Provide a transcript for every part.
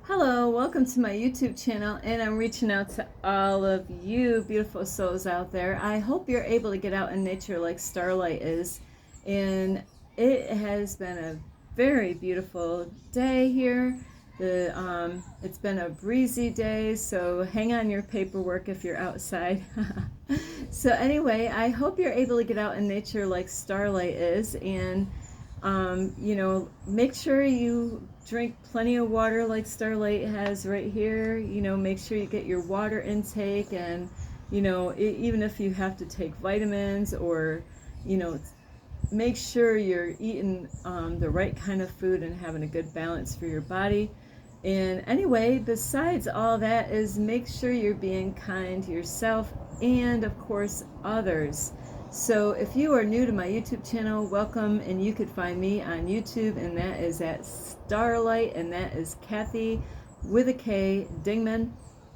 Hello, welcome to my YouTube channel, and I'm reaching out to all of you beautiful souls out there. I hope you're able to get out in nature like Starlight is, and it has been a very beautiful day here. It's been a breezy day, so hang on your paperwork if you're outside. So anyway, I hope you're able to get out in nature like Starlight is, and make sure you drink plenty of water like Starlight has right here. Make sure you get your water intake, and even if you have to take vitamins, or make sure you're eating the right kind of food and having a good balance for your body. And anyway, besides all that, is make sure you're being kind to yourself and of course others. So if you are new to my YouTube channel, welcome, and you could find me on YouTube, and that is at Starlight, and that is Kathy with a K Dingman.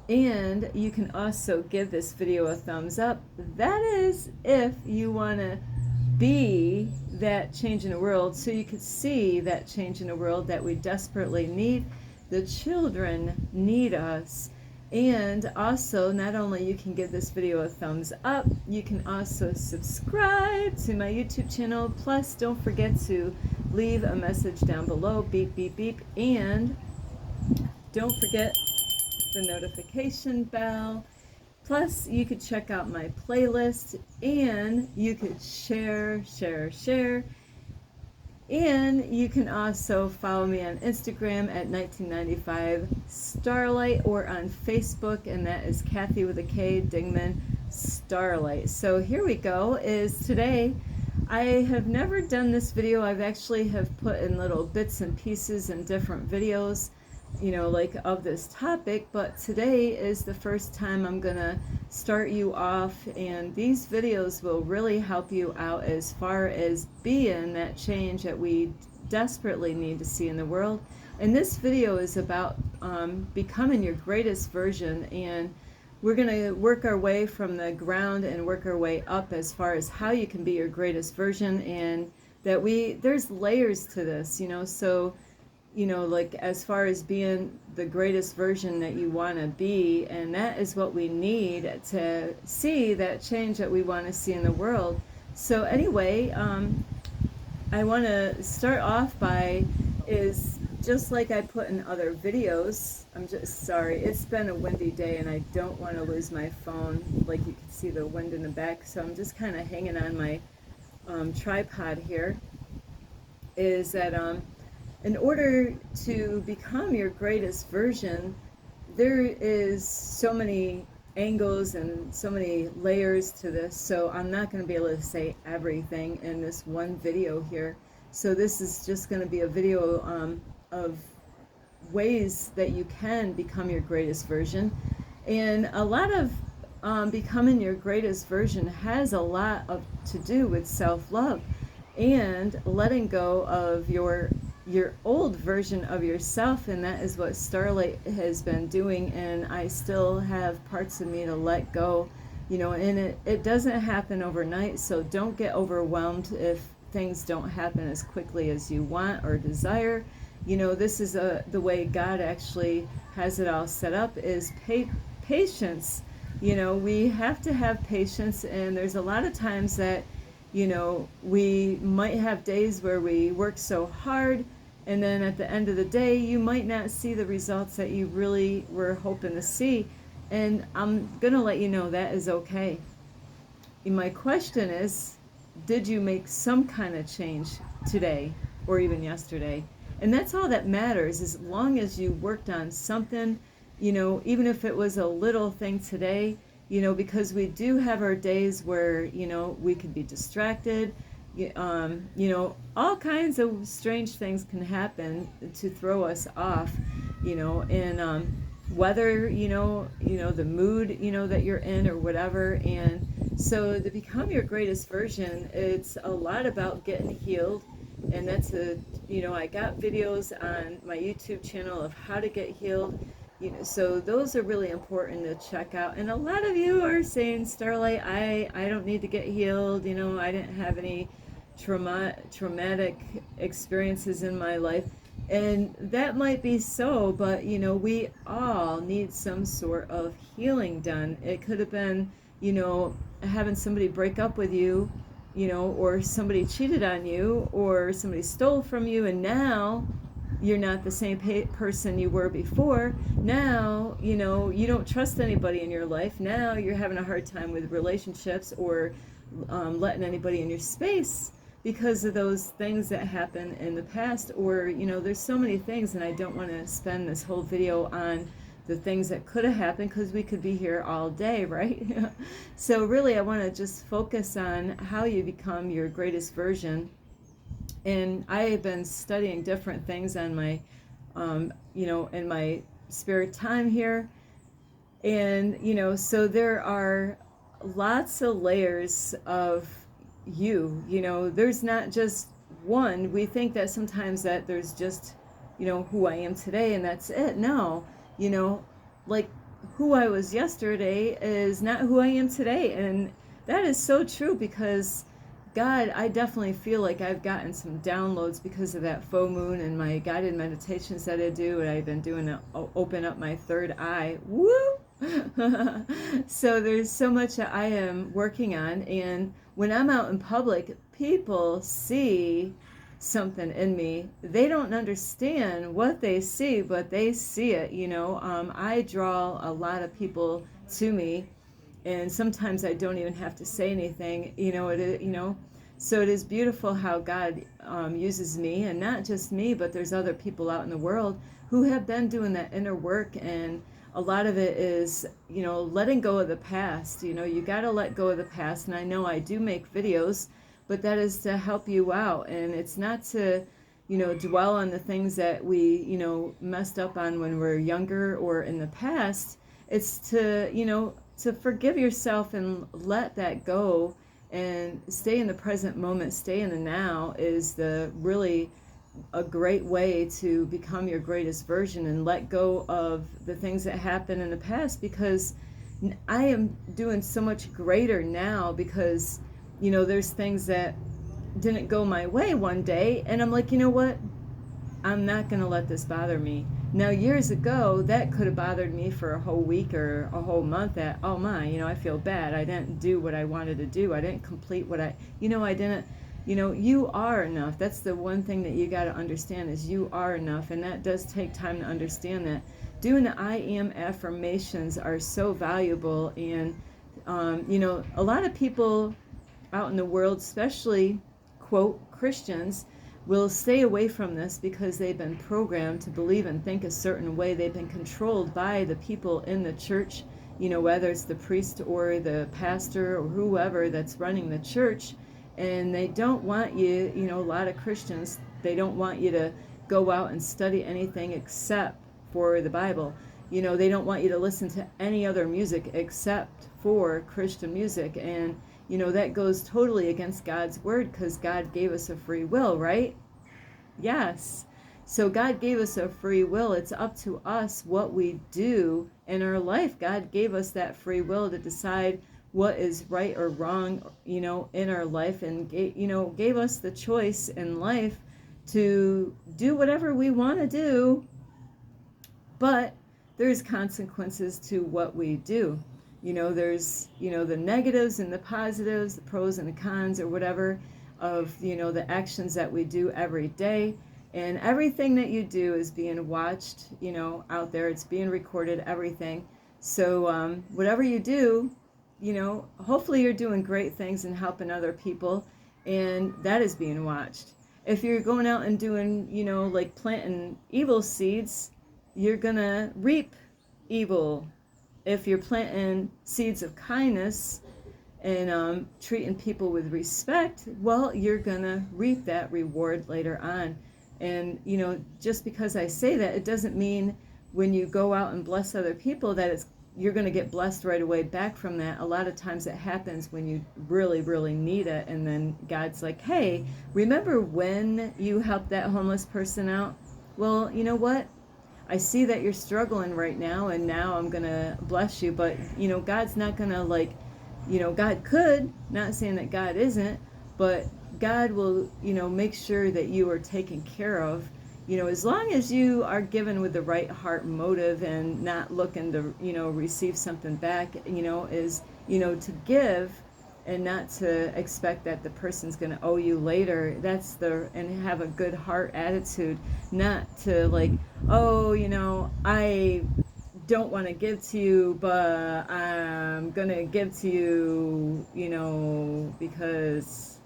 And you can also give this video a thumbs up. That is if you want to be that change in the world, so you could see that change in the world that we desperately need. The children need us. And also, not only you can give this video a thumbs up, you can also subscribe to my YouTube channel. Plus, don't forget to leave a message down below, beep, beep, beep. And don't forget the notification bell. Plus, you could check out my playlist, and you could share. And you can also follow me on Instagram at 1995 Starlight, or on Facebook, and that is Kathy with a K Dingman Starlight. So here we go. Is today I have never done this video. I've actually have put in little bits and pieces in different videos, like of this topic, but today is the first time I'm gonna start you off, and these videos will really help you out as far as being that change that we desperately need to see in the world. And this video is about becoming your greatest version, and we're gonna work our way from the ground and work our way up as far as how you can be your greatest version, and that there's layers to this, so like as far as being the greatest version that you want to be, and that is what we need to see that change that we want to see in the world. So anyway, I want to start off by, is just like I put in other videos. I'm just sorry, it's been a windy day and I don't want to lose my phone. Like you can see the wind in the back, so I'm just kind of hanging on my tripod here. Is that in order to become your greatest version, there is so many angles and so many layers to this, so I'm not going to be able to say everything in this one video here. So this is just going to be a video of ways that you can become your greatest version. And a lot of becoming your greatest version has a lot to do with self-love and letting go of your old version of yourself. And that is what Starlight has been doing, and I still have parts of me to let go, and it doesn't happen overnight, so don't get overwhelmed if things don't happen as quickly as you want or desire. This is the way God actually has it all set up, is patience. We have to have patience, and there's a lot of times that we might have days where we work so hard, and then at the end of the day, you might not see the results that you really were hoping to see. And I'm going to let you know that is okay. My question is, did you make some kind of change today or even yesterday? And that's all that matters, as long as you worked on something, even if it was a little thing today. Because we do have our days where, we could be distracted, all kinds of strange things can happen to throw us off, and whether, the mood, that you're in or whatever. And so to become your greatest version, it's a lot about getting healed. And that's I got videos on my YouTube channel of how to get healed. So those are really important to check out. And a lot of you are saying, Starlight, I don't need to get healed. I didn't have any traumatic experiences in my life. And that might be so, but we all need some sort of healing done. It could have been, having somebody break up with you, or somebody cheated on you, or somebody stole from you, and now you're not the same person you were before. Now, you don't trust anybody in your life. Now you're having a hard time with relationships, or letting anybody in your space because of those things that happened in the past. Or there's so many things, and I don't want to spend this whole video on the things that could have happened, because we could be here all day, right? So really I want to just focus on how you become your greatest version. And I have been studying different things on my in my spare time here. And so there are lots of layers of there's not just one. We think that sometimes that there's just who I am today and that's it. No, like who I was yesterday is not who I am today. And that is so true, because God, I definitely feel like I've gotten some downloads because of that full moon and my guided meditations that I do, and I've been doing to open up my third eye. Woo! So there's so much that I am working on, and when I'm out in public, people see something in me. They don't understand what they see, but they see it. I draw a lot of people to me, and sometimes I don't even have to say anything. So it is beautiful how God uses me, and not just me, but there's other people out in the world who have been doing that inner work. And a lot of it is letting go of the past. You got to let go of the past. And I know I do make videos, but that is to help you out, and it's not to dwell on the things that we messed up on when we're younger or in the past. It's to to forgive yourself and let that go, and stay in the present moment, stay in the now, is the really a great way to become your greatest version and let go of the things that happened in the past. Because I am doing so much greater now, because there's things that didn't go my way one day, and I'm like, you know what, I'm not going to let this bother me. Now, years ago, that could have bothered me for a whole week or a whole month. That, oh my, I feel bad. I didn't do what I wanted to do. I didn't complete what I didn't, you are enough. That's the one thing that you got to understand, is you are enough. And that does take time to understand that. Doing the I am affirmations are so valuable. And, a lot of people out in the world, especially, quote, Christians, will stay away from this because they've been programmed to believe and think a certain way. They've been controlled by the people in the church, whether it's the priest or the pastor or whoever that's running the church. And they don't want you, a lot of Christians, they don't want you to go out and study anything except for the Bible. They don't want you to listen to any other music except for Christian music. And that goes totally against God's word, because God gave us a free will, right? Yes. So God gave us a free will. It's up to us what we do in our life. God gave us that free will to decide what is right or wrong, in our life, and gave us the choice in life to do whatever we want to do. But there's consequences to what we do. There's, the negatives and the positives, the pros and the cons, or whatever, of, the actions that we do every day. And everything that you do is being watched, out there. It's being recorded, everything. So whatever you do, hopefully you're doing great things and helping other people, and that is being watched. If you're going out and doing, like planting evil seeds, you're gonna reap evil. If you're planting seeds of kindness and treating people with respect, well, you're gonna reap that reward later on. And just because I say that, it doesn't mean when you go out and bless other people that you're going to get blessed right away back from that. A lot of times it happens when you really, really need it, and then God's like, hey, remember when you helped that homeless person out? Well, you know what? I see that you're struggling right now, and now I'm going to bless you. But, God's not going to God could, not saying that God isn't, but God will, make sure that you are taken care of, as long as you are given with the right heart motive and not looking to, receive something back, is, to give and not to expect that the person's going to owe you later. And have a good heart attitude, not to like, oh, I don't want to give to you, but I'm going to give to you, because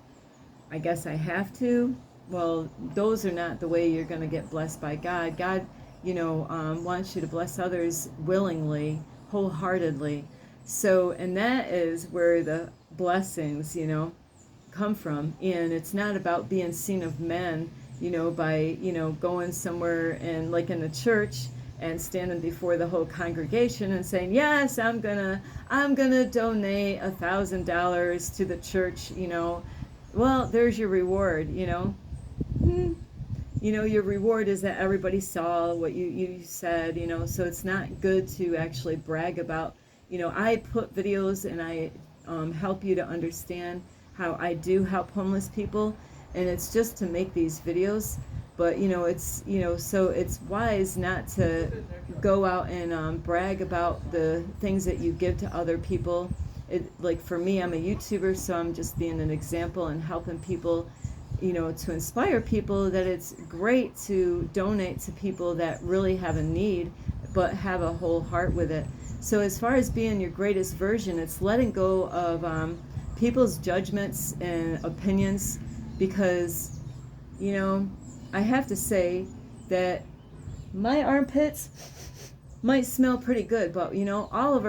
I guess I have to. Well, those are not the way you're going to get blessed by God. God, wants you to bless others willingly, wholeheartedly. So, and that is where the blessings, come from. And it's not about being seen of men, by, going somewhere and like in the church and standing before the whole congregation and saying, yes, I'm gonna donate $1,000 to the church, Well, there's your reward, your reward is that everybody saw what you said, so it's not good to actually brag about, I put videos and I help you to understand how I do help homeless people, and it's just to make these videos, but, it's, so it's wise not to go out and brag about the things that you give to other people. Like for me, I'm a YouTuber, so I'm just being an example and helping people, to inspire people that it's great to donate to people that really have a need, but have a whole heart with it. So as far as being your greatest version, it's letting go of people's judgments and opinions, because, I have to say that my armpits might smell pretty good, but, all of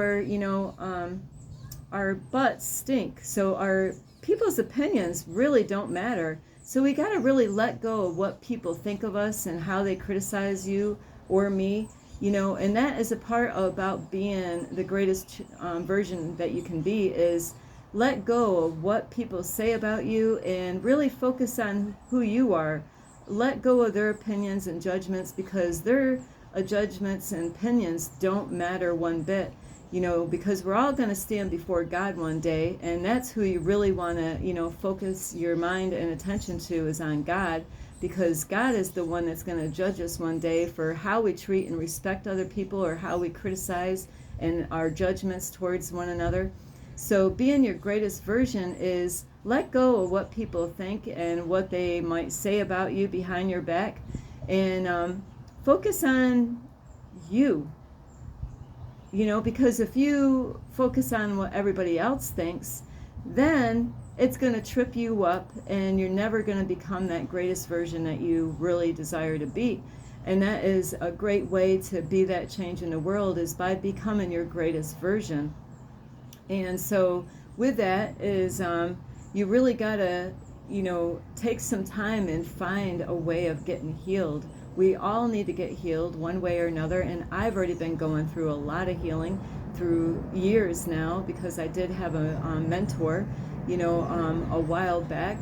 our butts stink. So our people's opinions really don't matter. So we got to really let go of what people think of us and how they criticize you or me, and that is a part about being the greatest version that you can be, is let go of what people say about you and really focus on who you are. Let go of their opinions and judgments, because their judgments and opinions don't matter one bit. Because we're all going to stand before God one day, and that's who you really want to, focus your mind and attention to, is on God, because God is the one that's going to judge us one day for how we treat and respect other people, or how we criticize and our judgments towards one another. So being your greatest version is let go of what people think and what they might say about you behind your back, and focus on you. Because if you focus on what everybody else thinks, then it's going to trip you up, and you're never going to become that greatest version that you really desire to be. And that is a great way to be that change in the world, is by becoming your greatest version. And so with that is, you really got to, take some time and find a way of getting healed. We all need to get healed one way or another, and I've already been going through a lot of healing through years now, because I did have a mentor, a while back.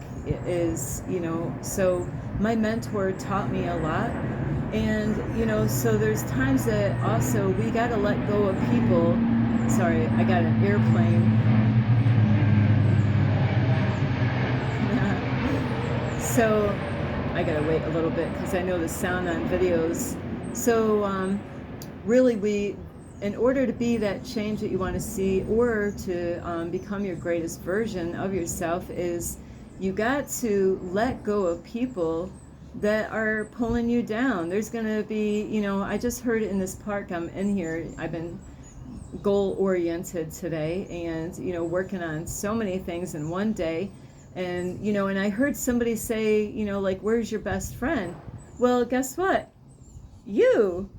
So my mentor taught me a lot, and, so there's times that also we got to let go of people. Sorry, I got an airplane. So I gotta wait a little bit because I know the sound on videos. So really, in order to be that change that you want to see, or to become your greatest version of yourself, is you got to let go of people that are pulling you down. There's gonna be, I just heard in this park I'm in here, I've been goal oriented today, and working on so many things in one day. And, and I heard somebody say, like, where's your best friend? Well, guess what? You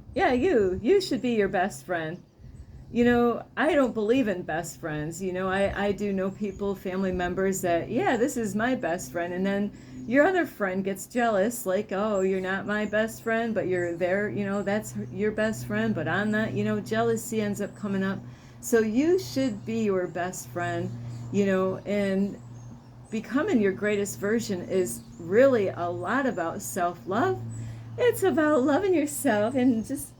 should be your best friend. I don't believe in best friends. I do know people, family members that, this is my best friend. And then your other friend gets jealous, like, oh, you're not my best friend, but you're there, that's your best friend, but I'm not, jealousy ends up coming up. So you should be your best friend, and becoming your greatest version is really a lot about self-love. It's about loving yourself and just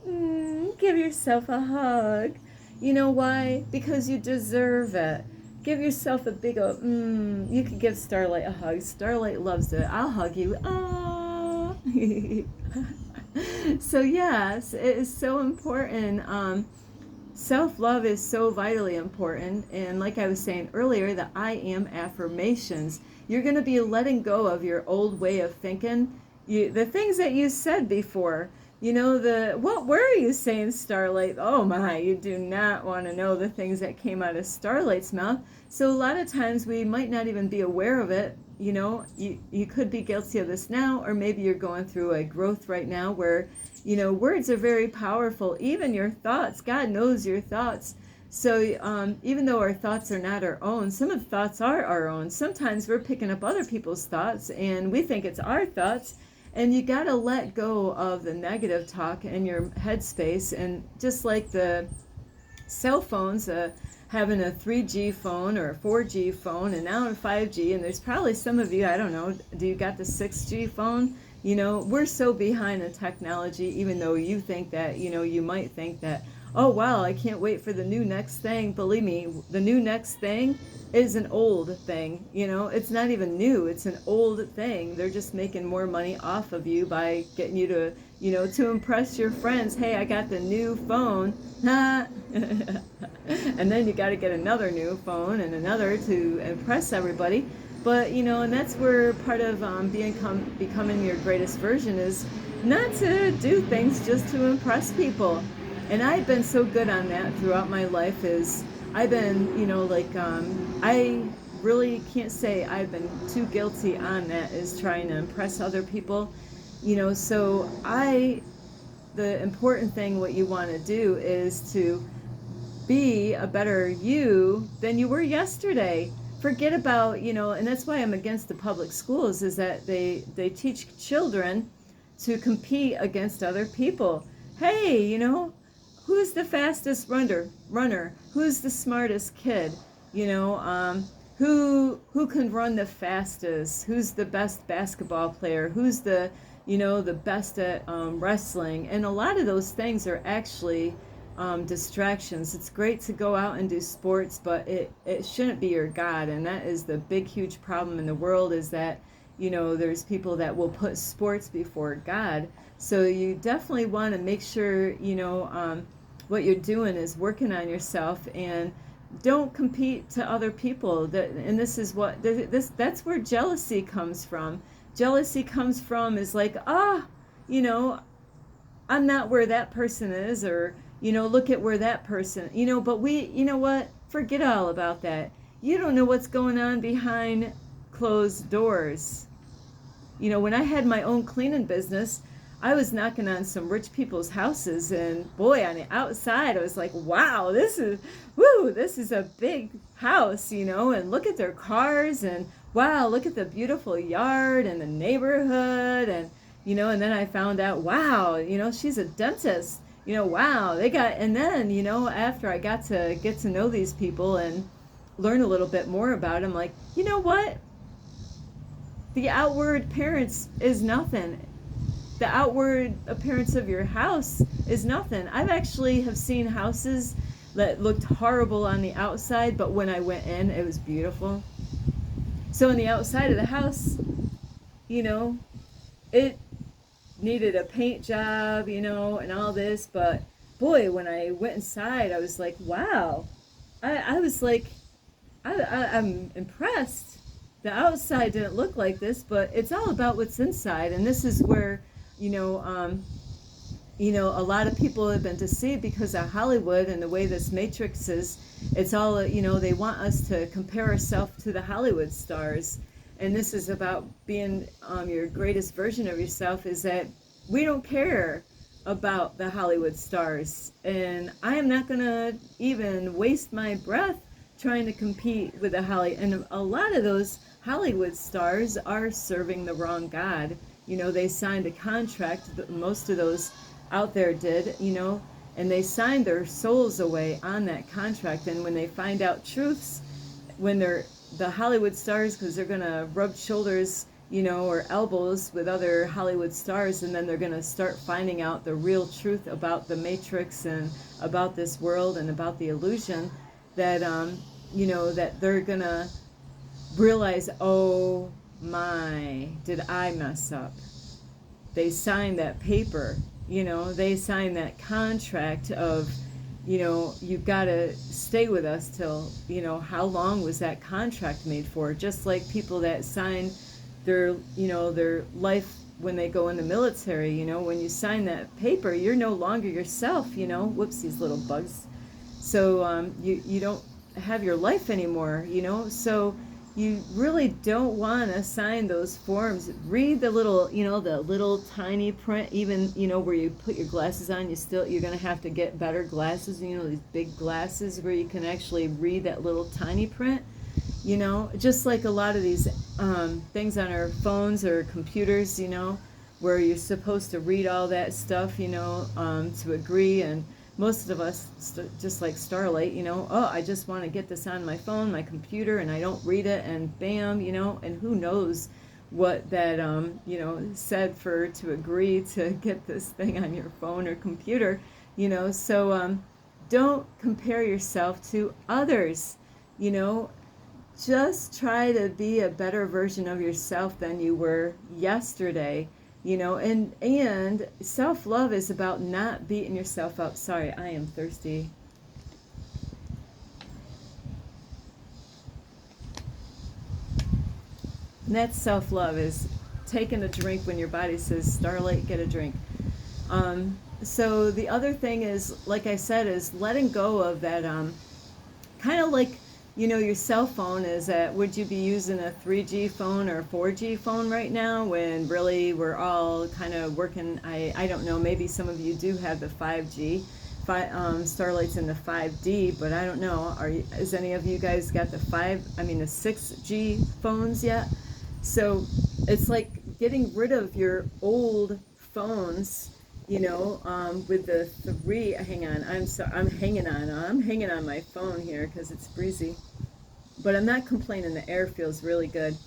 give yourself a hug. You know why? Because you deserve it. Give yourself a big old you could give Starlight a hug. Starlight loves it. I'll hug you. Ah. So yes, it is so important. Self-love is so vitally important. And like I was saying earlier, the I am affirmations, you're going to be letting go of your old way of thinking. The things that you said before, what were you saying, Starlight? Oh my, you do not want to know the things that came out of Starlight's mouth. So a lot of times we might not even be aware of it. You could be guilty of this now, or maybe you're going through a growth right now where words are very powerful. Even your thoughts, God knows your thoughts. So even though our thoughts are not our own, some of the thoughts are our own. Sometimes we're picking up other people's thoughts and we think it's our thoughts. And you got to let go of the negative talk in your headspace. And just like the cell phones, having a 3G phone or a 4G phone and now a 5G, and there's probably some of you, I don't know, do you got the 6G phone? We're so behind in technology, even though you think that, you might think that, oh, wow, I can't wait for the new next thing. Believe me, the new next thing is an old thing. It's not even new. It's an old thing. They're just making more money off of you by getting you to, to impress your friends. Hey, I got the new phone. And then you got to get another new phone and another to impress everybody. But, and that's where part of becoming your greatest version is not to do things just to impress people. And I've been so good on that throughout my life. I've been, I really can't say I've been too guilty on that, is trying to impress other people. So the important thing, what you want to do is to be a better you than you were yesterday. Forget about, and that's why I'm against the public schools, is that they teach children to compete against other people. Hey, who's the fastest runner? Who's the smartest kid? Who can run the fastest? Who's the best basketball player? Who's the best at wrestling? And a lot of those things are actually distractions. It's great to go out and do sports, but it shouldn't be your God. And that is the big, huge problem in the world, is that, there's people that will put sports before God. So you definitely want to make sure, what you're doing is working on yourself, and don't compete to other people. And this is what that's where jealousy comes from. Jealousy comes from is like, I'm not where that person is, or look at where that person, but what? Forget all about that. You don't know what's going on behind closed doors. When I had my own cleaning business, I was knocking on some rich people's houses, and boy, on the outside, I was like, wow, this is a big house, and look at their cars, and wow, look at the beautiful yard and the neighborhood, and, and then I found out, wow, she's a dentist, wow, and then, after I got to get to know these people and learn a little bit more about them, like, you know what? The outward appearance is nothing. The outward appearance of your house is nothing. I've actually have seen houses that looked horrible on the outside, but when I went in, it was beautiful. So on the outside of the house, it needed a paint job, and all this, but boy, when I went inside, I was like, wow. I was like, I'm impressed. The outside didn't look like this, but it's all about what's inside, and this is where a lot of people have been deceived because of Hollywood and the way this Matrix is. It's all, they want us to compare ourselves to the Hollywood stars. And this is about being your greatest version of yourself, is that we don't care about the Hollywood stars. And I am not going to even waste my breath trying to compete with the Hollywood. And a lot of those Hollywood stars are serving the wrong God. They signed a contract, most of those out there did, and they signed their souls away on that contract. And when they find out truths, when they're the Hollywood stars, because they're going to rub shoulders, or elbows with other Hollywood stars, and then they're going to start finding out the real truth about the Matrix and about this world and about the illusion, that, that they're going to realize, oh my, did I mess up? they sign that paper, they sign that contract of, you've got to stay with us till, how long was that contract made for? Just like people that sign their life when they go in the military, when you sign that paper, you're no longer yourself, whoops, these little bugs. So you don't have your life anymore, so you really don't want to sign those forms. Read the little, the little tiny print, even, where you put your glasses on, you're going to have to get better glasses, these big glasses where you can actually read that little tiny print, just like a lot of these things on our phones or computers, where you're supposed to read all that stuff, to agree. And most of us, just like Starlight, oh, I just want to get this on my phone, my computer, and I don't read it, and bam, and who knows what that, said to agree to get this thing on your phone or computer, so don't compare yourself to others, just try to be a better version of yourself than you were yesterday. And self-love is about not beating yourself up. Sorry, I am thirsty. And that's self-love, is taking a drink when your body says, Starlight, get a drink. So the other thing is, like I said, is letting go of that, kind of like, your cell phone is would you be using a 3G phone or 4G phone right now, when really we're all kind of working, I don't know, maybe some of you do have the 5G, Starlight's in the 5D, but I don't know, is any of you guys got the 6G phones yet? So it's like getting rid of your old phones, with the 3, hang on, I'm hanging on my phone here because it's breezy, but I'm not complaining, the air feels really good.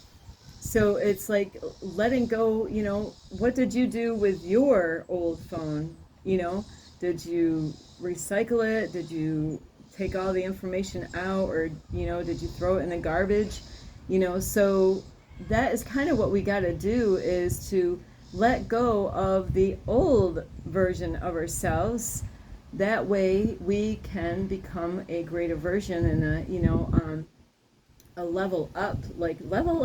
So it's like letting go, what did you do with your old phone? Did you recycle it? Did you take all the information out, or, did you throw it in the garbage? So that is kind of what we got to do, is to let go of the old version of ourselves. That way we can become a greater version, and a level up, level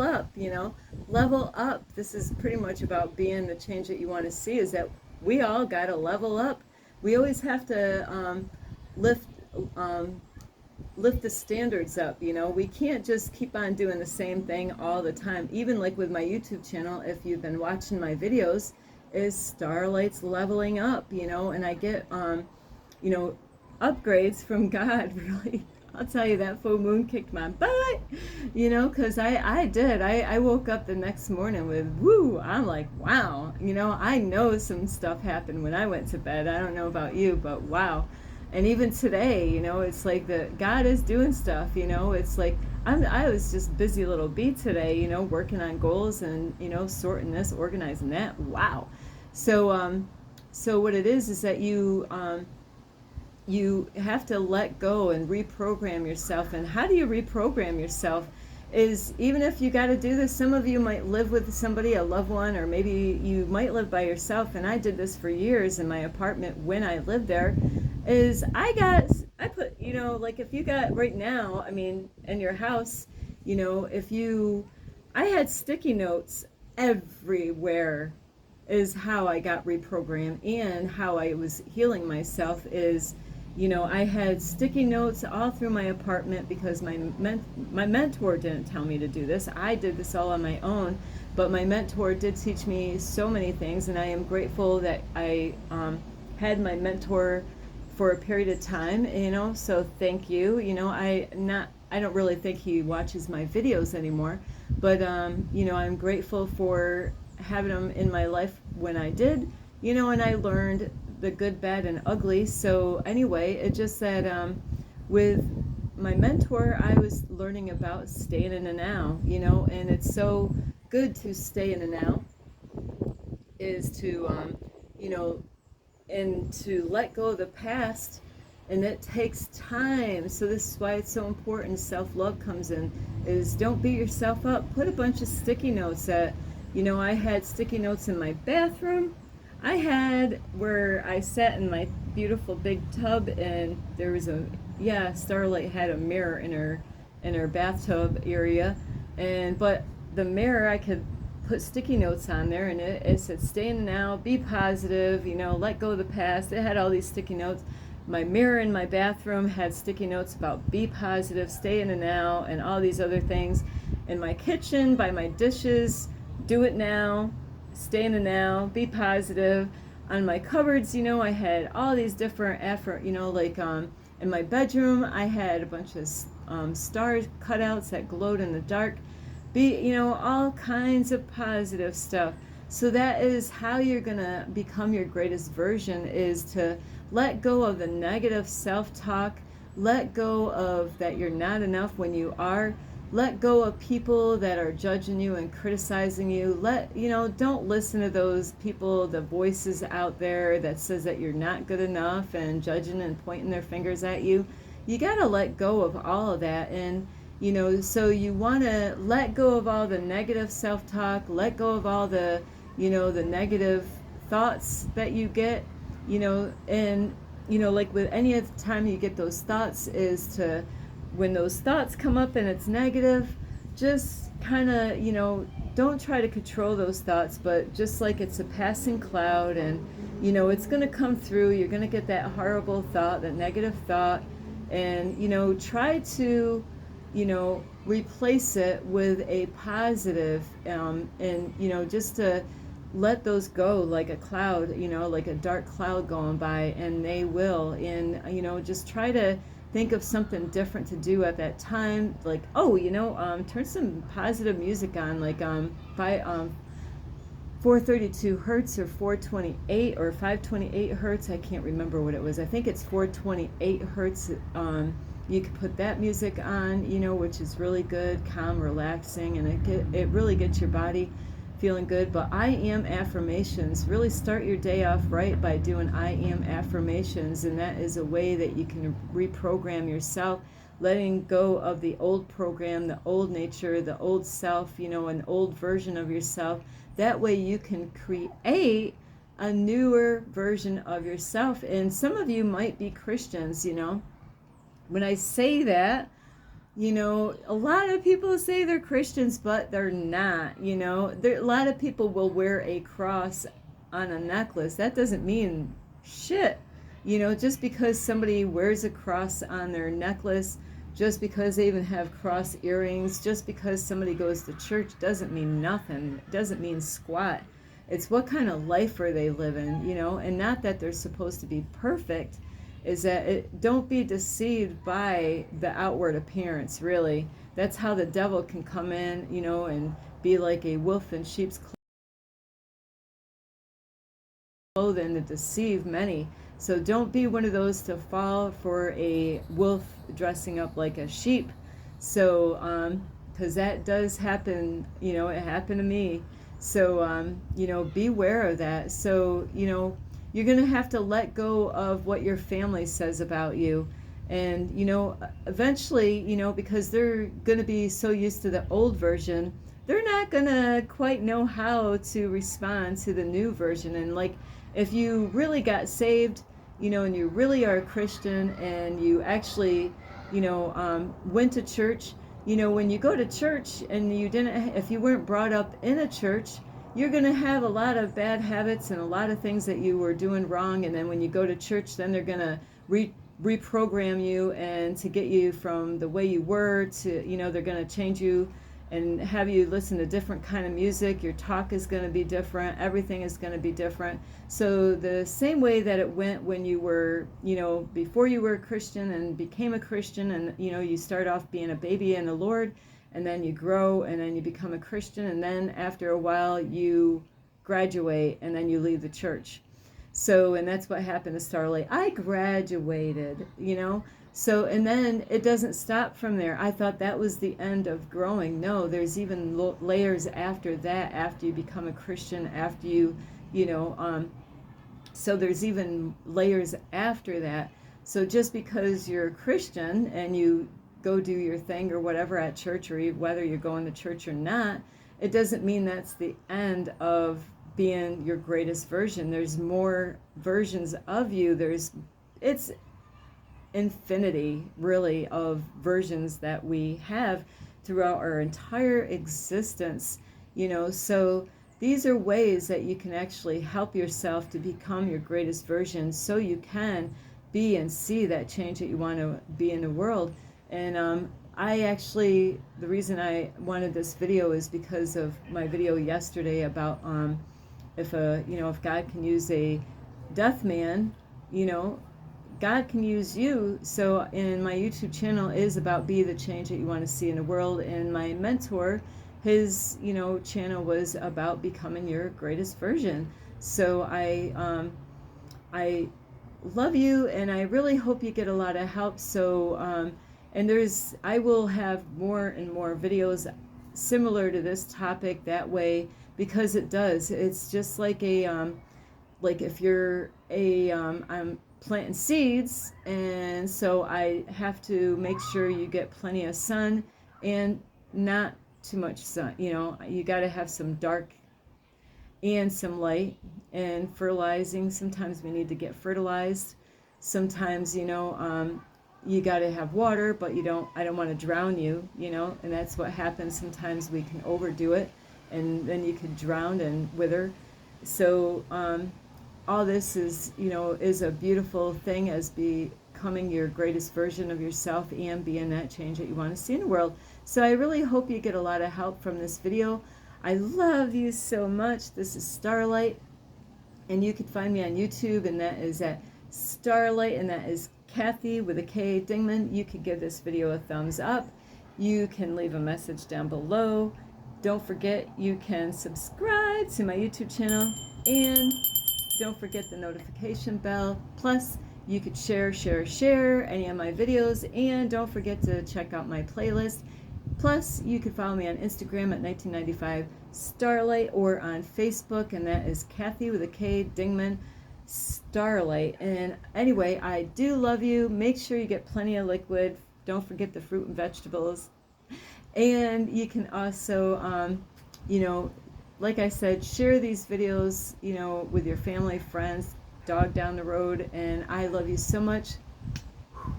up. This is pretty much about being the change that you want to see, is that we all got to level up. We always have to lift the standards up, we can't just keep on doing the same thing all the time. Even like with my YouTube channel, if you've been watching my videos, is Starlight's leveling up, and I get upgrades from God, really. I'll tell you, that full moon kicked my butt, because I woke up the next morning with, woo, I'm like, wow, I know some stuff happened when I went to bed. I don't know about you, but wow. And even today, it's like God is doing stuff, it's like, I was just busy little bee today, working on goals and, sorting this, organizing that. Wow. So, so what it is that you have to let go and reprogram yourself. And how do you reprogram yourself? Is, even if you got to do this, some of you might live with somebody, a loved one, or maybe you might live by yourself. And I did this for years in my apartment when I lived there. Is I put, like if you got right now, in your house, I had sticky notes everywhere, is how I got reprogrammed, and how I was healing myself is, I had sticky notes all through my apartment, because my mentor didn't tell me to do this. I did this all on my own, but my mentor did teach me so many things, and I am grateful that I had my mentor for a period of time, so thank you. I don't really think he watches my videos anymore, but I'm grateful for having him in my life when I did, and I learned the good, bad, and ugly. So anyway, it just that with my mentor, I was learning about staying in the now, and it's so good to stay in the now, is to and to let go of the past, and it takes time. So this is why it's so important, self-love comes in, is don't beat yourself up. Put a bunch of sticky notes at I had sticky notes in my bathroom. I had where I sat in my beautiful big tub, and there was Starlight had a mirror in her bathtub area, and but the mirror I could put sticky notes on there, and it said stay in the now, be positive, let go of the past. It had all these sticky notes. My mirror in my bathroom had sticky notes about be positive, stay in the now, and all these other things. In my kitchen, by my dishes, do it now, stay in the now, be positive. On my cupboards, I had all these different in my bedroom, I had a bunch of star cutouts that glowed in the dark. All kinds of positive stuff. So that is how you're going to become your greatest version, is to let go of the negative self-talk, let go of that you're not enough when you are, let go of people that are judging you and criticizing you. Don't listen to those people, the voices out there that says that you're not good enough and judging and pointing their fingers at you. You got to let go of all of that. And so you want to let go of all the negative self-talk, let go of all the the negative thoughts that you get, and like with any other time you get those thoughts, is to, when those thoughts come up and it's negative, just kind of don't try to control those thoughts, but just like it's a passing cloud, and it's going to come through. You're going to get that horrible thought, that negative thought, and try to replace it with a positive, and just to let those go like a cloud, like a dark cloud going by, and they will. And just try to think of something different to do at that time, like turn some positive music on, like by 432 hertz or 428 or 528 hertz. I can't remember what it was. I think it's 428 hertz. You can put that music on, which is really good, calm, relaxing, and it really gets your body feeling good. But I am affirmations. Really start your day off right by doing I am affirmations, and that is a way that you can reprogram yourself, letting go of the old program, the old nature, the old self, an old version of yourself. That way you can create a newer version of yourself. And some of you might be Christians, When I say that, a lot of people say they're Christians, but they're not. A lot of people will wear a cross on a necklace. That doesn't mean shit. Just because somebody wears a cross on their necklace, just because they even have cross earrings, just because somebody goes to church, doesn't mean nothing. It doesn't mean squat. It's what kind of life are they living, and not that they're supposed to be perfect. Is that don't be deceived by the outward appearance, really. That's how the devil can come in, and be like a wolf in sheep's clothing to deceive many. So don't be one of those to fall for a wolf dressing up like a sheep. So, because that does happen, it happened to me. So, beware of that. So, you're going to have to let go of what your family says about you. And, eventually, because they're going to be so used to the old version, they're not going to quite know how to respond to the new version. And like, if you really got saved, and you really are a Christian, and you actually, went to church, when you go to church and if you weren't brought up in a church, you're going to have a lot of bad habits and a lot of things that you were doing wrong. And then when you go to church, then they're going to reprogram you, and to get you from the way you were to, they're going to change you and have you listen to different kind of music. Your talk is going to be different. Everything is going to be different. So the same way that it went when you were, before you were a Christian and became a Christian, and, you start off being a baby in the Lord, and then you grow, and then you become a Christian, and then after a while you graduate, and then you leave the church. So, and that's what happened to Starlight. I graduated, So, and then it doesn't stop from there. I thought that was the end of growing. No, there's even layers after that, after you become a Christian, after you, so there's even layers after that. So just because you're a Christian and you go do your thing or whatever at church, or whether you're going to church or not, it doesn't mean that's the end of being your greatest version. There's more versions of you. It's infinity, really, of versions that we have throughout our entire existence, so these are ways that you can actually help yourself to become your greatest version, so you can be and see that change that you want to be in the world. And the reason I wanted this video is because of my video yesterday about if God can use a deaf man, God can use you. So, in my YouTube channel is about be the change that you want to see in the world. And my mentor, his channel was about becoming your greatest version. So I love you, and I really hope you get a lot of help. So and I will have more and more videos similar to this topic that way, because it's just like like if you're I'm planting seeds, and so I have to make sure you get plenty of sun and not too much sun. You got to have some dark and some light, and fertilizing. Sometimes we need to get fertilized. Sometimes you got to have water, but I don't want to drown you, and that's what happens. Sometimes we can overdo it, and then you could drown and wither. So all this is a beautiful thing, as becoming your greatest version of yourself and being that change that you want to see in the world. So I really hope you get a lot of help from this video. I love you so much. This is Starlight, and you can find me on YouTube, and that is at Starlight, and that is Kathy with a K Dingman. You can give this video a thumbs up. You can leave a message down below. Don't forget, you can subscribe to my YouTube channel, and don't forget the notification bell. Plus, you could share any of my videos, and don't forget to check out my playlist. Plus, you can follow me on Instagram at 1995 Starlight, or on Facebook, and that is Kathy with a K Dingman Starlight. And anyway, I do love you. Make sure you get plenty of liquid. Don't forget the fruit and vegetables. And you can also, like I said, share these videos, with your family, friends, dog down the road. And I love you so much.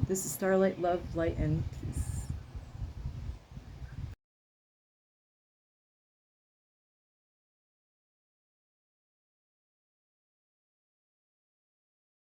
This is Starlight. Love, light, and peace.